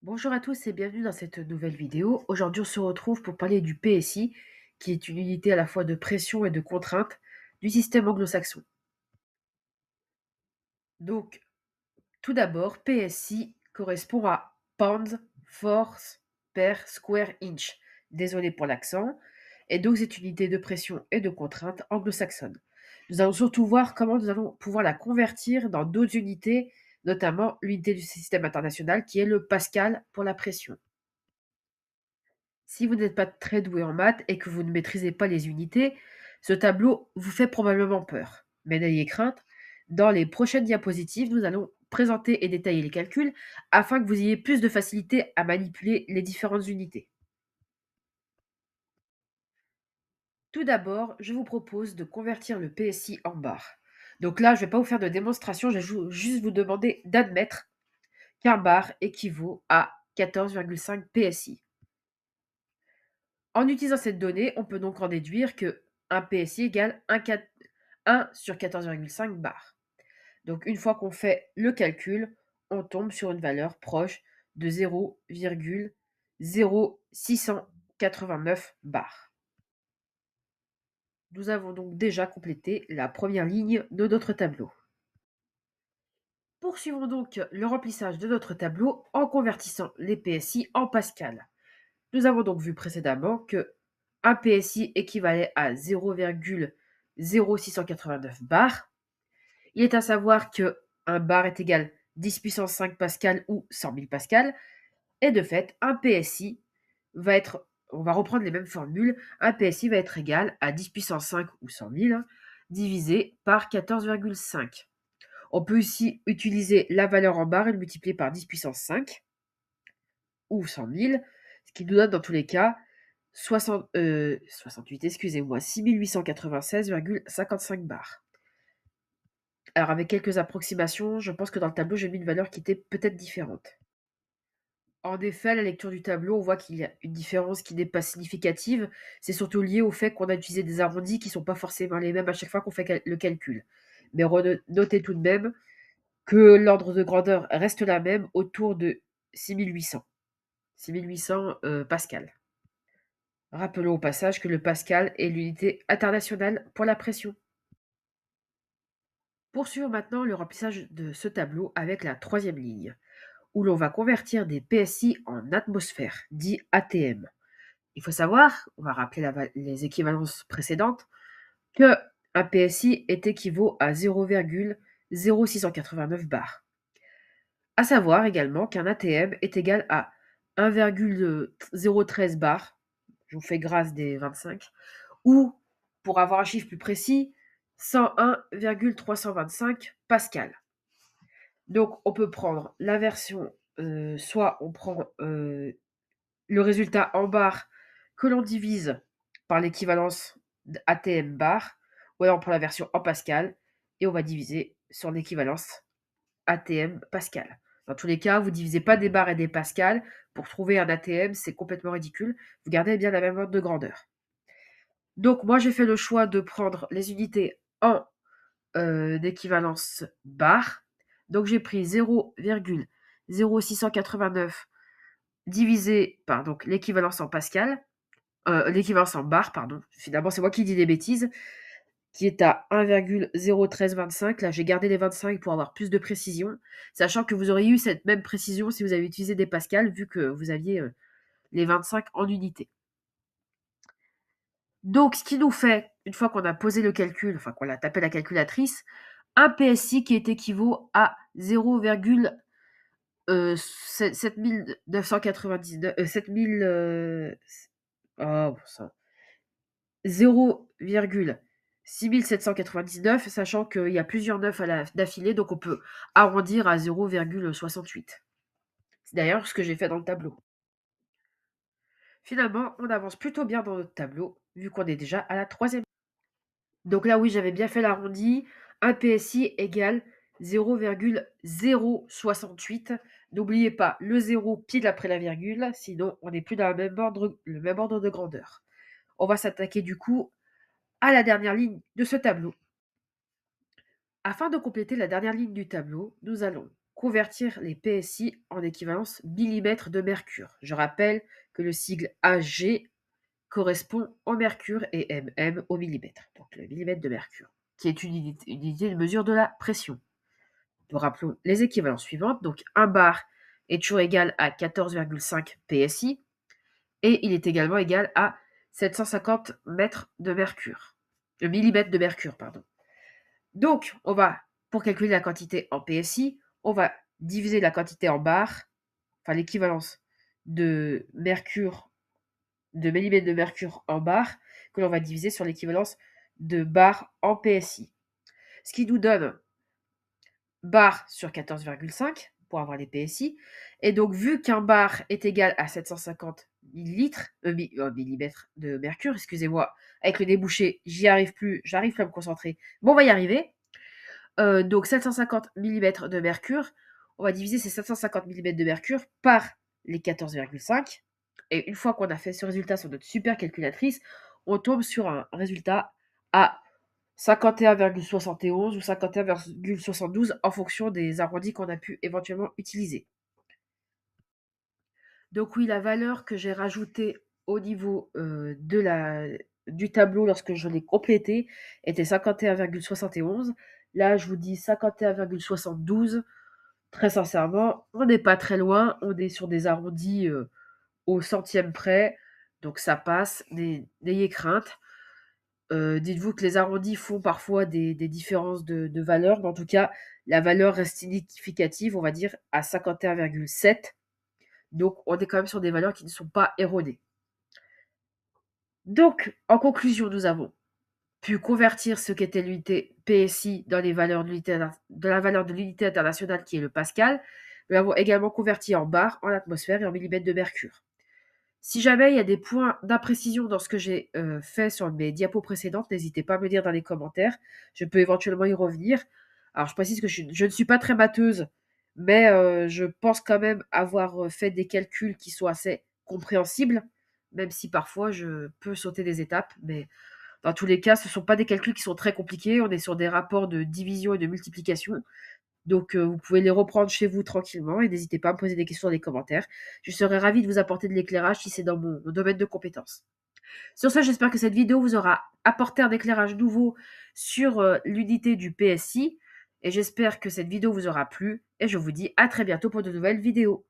Bonjour à tous et bienvenue dans cette nouvelle vidéo. Aujourd'hui, on se retrouve pour parler du PSI, qui est une unité à la fois de pression et de contrainte du système anglo-saxon. Donc, tout d'abord, PSI correspond à Pounds Force per Square Inch. Désolé pour l'accent. Et donc, c'est une unité de pression et de contrainte anglo-saxonne. Nous allons surtout voir comment nous allons pouvoir la convertir dans d'autres unités, notamment l'unité du système international qui est le pascal pour la pression. Si vous n'êtes pas très doué en maths et que vous ne maîtrisez pas les unités, ce tableau vous fait probablement peur. Mais n'ayez crainte, dans les prochaines diapositives, nous allons présenter et détailler les calculs afin que vous ayez plus de facilité à manipuler les différentes unités. Tout d'abord, je vous propose de convertir le PSI en bar. Donc là, je ne vais pas vous faire de démonstration, je vais juste vous demander d'admettre qu'un bar équivaut à 14,5 PSI. En utilisant cette donnée, on peut donc en déduire que un PSI égale 1 sur 14,5 bar. Donc une fois qu'on fait le calcul, on tombe sur une valeur proche de 0,0689 bar. Nous avons donc déjà complété la première ligne de notre tableau. Poursuivons donc le remplissage de notre tableau en convertissant les PSI en pascal. Nous avons donc vu précédemment que un PSI équivalait à 0,0689 bar. Il est à savoir que un bar est égal 10 puissance 5 pascal ou 100 000 pascal. Et de fait, un PSI va être, on va reprendre les mêmes formules, un PSI va être égal à 10 puissance 5 ou 100 000 divisé par 14,5. On peut aussi utiliser la valeur en bar et le multiplier par 10 puissance 5 ou 100 000, ce qui nous donne dans tous les cas 68, excusez-moi, 6896,55 bars. Alors avec quelques approximations, je pense que dans le tableau, j'ai mis une valeur qui était peut-être différente. En effet, à la lecture du tableau, on voit qu'il y a une différence qui n'est pas significative. C'est surtout lié au fait qu'on a utilisé des arrondis qui ne sont pas forcément les mêmes à chaque fois qu'on fait le calcul. Mais notez tout de même que l'ordre de grandeur reste la même, autour de 6800. 6800 pascal. Rappelons au passage que le pascal est l'unité internationale pour la pression. Poursuivons maintenant le remplissage de ce tableau avec la troisième ligne, où l'on va convertir des PSI en atmosphère, dit ATM. Il faut savoir, on va rappeler les équivalences précédentes, que un PSI est équivaut à 0,0689 bar. À savoir également qu'un ATM est égal à 1,013 bar, je vous fais grâce des 25, ou, pour avoir un chiffre plus précis, 101,325 pascal. Donc, on peut prendre la version, soit on prend le résultat en bar que l'on divise par l'équivalence ATM bar, ou alors on prend la version en pascal et on va diviser sur l'équivalence ATM pascal. Dans tous les cas, vous ne divisez pas des bars et des pascals. Pour trouver un ATM, c'est complètement ridicule. Vous gardez bien la même ordre de grandeur. Donc, moi, j'ai fait le choix de prendre les unités en équivalence bar. Donc, j'ai pris 0,0689 divisé par donc l'équivalence en pascal, l'équivalence en bar, pardon. Finalement, c'est moi qui dis des bêtises, qui est à 1,01325. Là, j'ai gardé les 25 pour avoir plus de précision, sachant que vous auriez eu cette même précision si vous avez utilisé des pascals, vu que vous aviez les 25 en unité. Donc, ce qui nous fait, une fois qu'on a posé le calcul, enfin qu'on a tapé la calculatrice, un PSI qui est équivaut à 0,7999, 7000, oh, ça, 0,6799, sachant qu'il y a plusieurs 9 d'affilée, donc on peut arrondir à 0,68. C'est d'ailleurs ce que j'ai fait dans le tableau. Finalement, on avance plutôt bien dans notre tableau, vu qu'on est déjà à la troisième. Donc là, oui, j'avais bien fait l'arrondi. Un PSI égale 0,068. N'oubliez pas le 0 pile après la virgule, sinon on n'est plus dans le même ordre de grandeur. On va s'attaquer du coup à la dernière ligne de ce tableau. Afin de compléter la dernière ligne du tableau, nous allons convertir les PSI en équivalence millimètres de mercure. Je rappelle que le sigle AG correspond au mercure et mm au millimètre, donc le millimètre de mercure, qui est une unité de mesure de la pression. Nous rappelons les équivalences suivantes. Donc 1 bar est toujours égal à 14,5 PSI et il est également égal à 750 mètres de mercure. Millimètres de mercure, pardon. Donc, pour calculer la quantité en PSI, on va diviser la quantité en bar, enfin l'équivalence de mercure, de millimètres de mercure en bar, que l'on va diviser sur l'équivalence de bar en PSI. Ce qui nous donne bar sur 14,5 pour avoir les PSI. Et donc, vu qu'un bar est égal à 750 millimètres de mercure, excusez-moi, avec le débouché, j'arrive plus à me concentrer. Bon, on va y arriver. Donc, 750 millimètres de mercure, on va diviser ces 750 millimètres de mercure par les 14,5. Et une fois qu'on a fait ce résultat sur notre super calculatrice, on tombe sur un résultat à 51,71 ou 51,72 en fonction des arrondis qu'on a pu éventuellement utiliser. Donc oui, la valeur que j'ai rajoutée au niveau du tableau lorsque je l'ai complété était 51,71. Là, je vous dis 51,72. Très sincèrement, on n'est pas très loin. On est sur des arrondis au centième près. Donc ça passe. N'ayez crainte. Dites-vous que les arrondis font parfois des différences de valeur, mais en tout cas, la valeur reste significative, on va dire, à 51,7. Donc, on est quand même sur des valeurs qui ne sont pas erronées. Donc, en conclusion, nous avons pu convertir ce qu'était l'unité PSI dans les valeurs de la valeur de l'unité internationale qui est le pascal. Nous l'avons également converti en bar, en atmosphère et en millimètres de mercure. Si jamais il y a des points d'imprécision dans ce que j'ai fait sur mes diapos précédentes, n'hésitez pas à me le dire dans les commentaires. Je peux éventuellement y revenir. Alors, je précise que je ne suis pas très mateuse, mais je pense quand même avoir fait des calculs qui sont assez compréhensibles, même si parfois je peux sauter des étapes. Mais dans tous les cas, ce ne sont pas des calculs qui sont très compliqués. On est sur des rapports de division et de multiplication. Donc, vous pouvez les reprendre chez vous tranquillement et n'hésitez pas à me poser des questions dans les commentaires. Je serai ravie de vous apporter de l'éclairage si c'est dans mon domaine de compétences. Sur ce, j'espère que cette vidéo vous aura apporté un éclairage nouveau sur l'unité du PSI et j'espère que cette vidéo vous aura plu et je vous dis à très bientôt pour de nouvelles vidéos.